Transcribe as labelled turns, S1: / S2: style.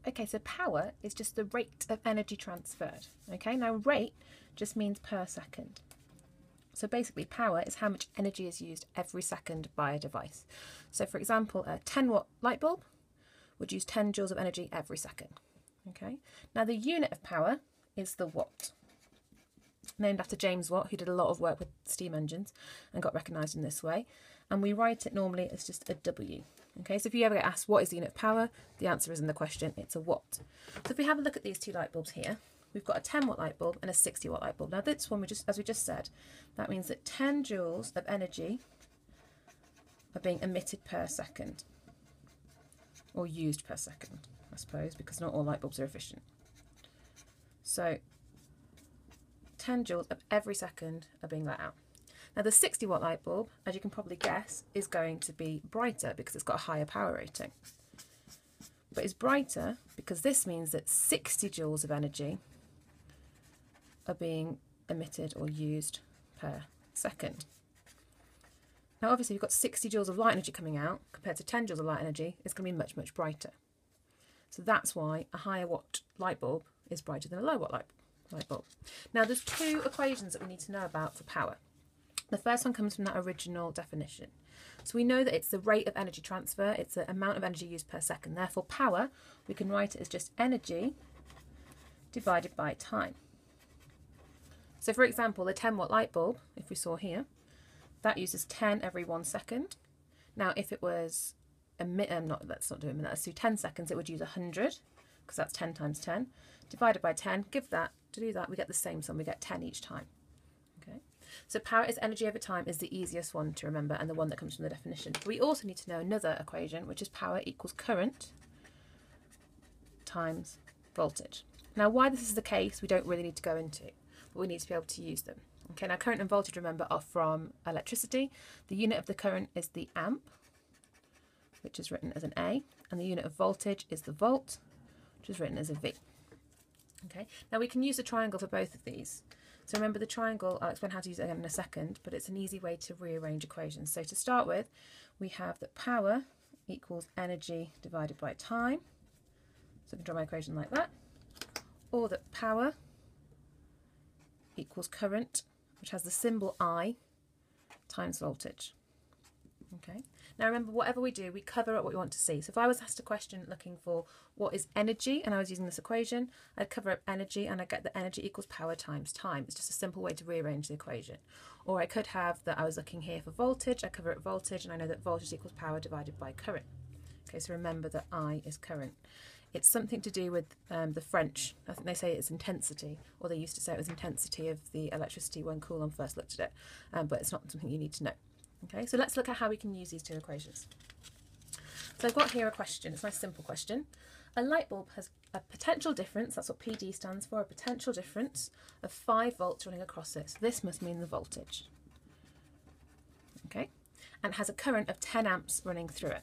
S1: Okay, so power is just the rate of energy transferred. Okay, now rate just means per second. So basically power is how much energy is used every second by a device. So for example, a 10-watt light bulb would use 10 joules of energy every second. Okay, now the unit of power is the watt, named after James Watt, who did a lot of work with steam engines and got recognised in this way. And we write it normally as just a W. Okay, so if you ever get asked what is the unit of power, the answer is in the question, it's a watt. So if we have a look at these two light bulbs here, we've got a 10-watt light bulb and a 60-watt light bulb. Now this one, as we just said, that means that 10 joules of energy are being emitted per second, or used per second, I suppose, because not all light bulbs are efficient. So 10 joules of every second are being let out. Now the 60-watt light bulb, as you can probably guess, is going to be brighter because it's got a higher power rating. But it's brighter because this means that 60 joules of energy are being emitted or used per second. Now obviously you've got 60 joules of light energy coming out compared to 10 joules of light energy, it's going to be much, much brighter. So that's why a higher watt light bulb is brighter than a low watt light bulb. Now there's two equations that we need to know about for power. The first one comes from that original definition. So we know that it's the rate of energy transfer, it's the amount of energy used per second. Therefore power, we can write it as just energy divided by time. So for example, the 10-watt light bulb, if we saw here, that uses 10 every 1 second. Now if it was a minute, let's not do a minute, let's do 10 seconds, it would use 100, because that's 10 times 10, divided by 10, to do that, we get the same sum, we get 10 each time. Okay, so power is energy over time is the easiest one to remember and the one that comes from the definition. But we also need to know another equation, which is power equals current times voltage. Now why this is the case, we don't really need to go into, but we need to be able to use them. Okay, now current and voltage, remember, are from electricity. The unit of the current is the amp, which is written as an A, and the unit of voltage is the volt, which is written as a V. Okay, now we can use a triangle for both of these. So remember the triangle, I'll explain how to use it again in a second, but it's an easy way to rearrange equations. So to start with, we have that power equals energy divided by time. So I can draw my equation like that. Or that power equals current, which has the symbol I, times voltage. Okay. Now remember, whatever we do, we cover up what we want to see. So if I was asked a question looking for what is energy, and I was using this equation, I'd cover up energy and I get that energy equals power times time. It's just a simple way to rearrange the equation. Or I could have that I was looking here for voltage, I cover up voltage, and I know that voltage equals power divided by current. Okay, so remember that I is current. It's something to do with the French. I think they say it's intensity, or they used to say it was intensity of the electricity when Coulomb first looked at it, but it's not something you need to know. Okay, so let's look at how we can use these two equations. So I've got here a question, it's a nice simple question. A light bulb has a potential difference, that's what PD stands for, a potential difference of 5 volts running across it. So this must mean the voltage. Okay, and has a current of 10 amps running through it.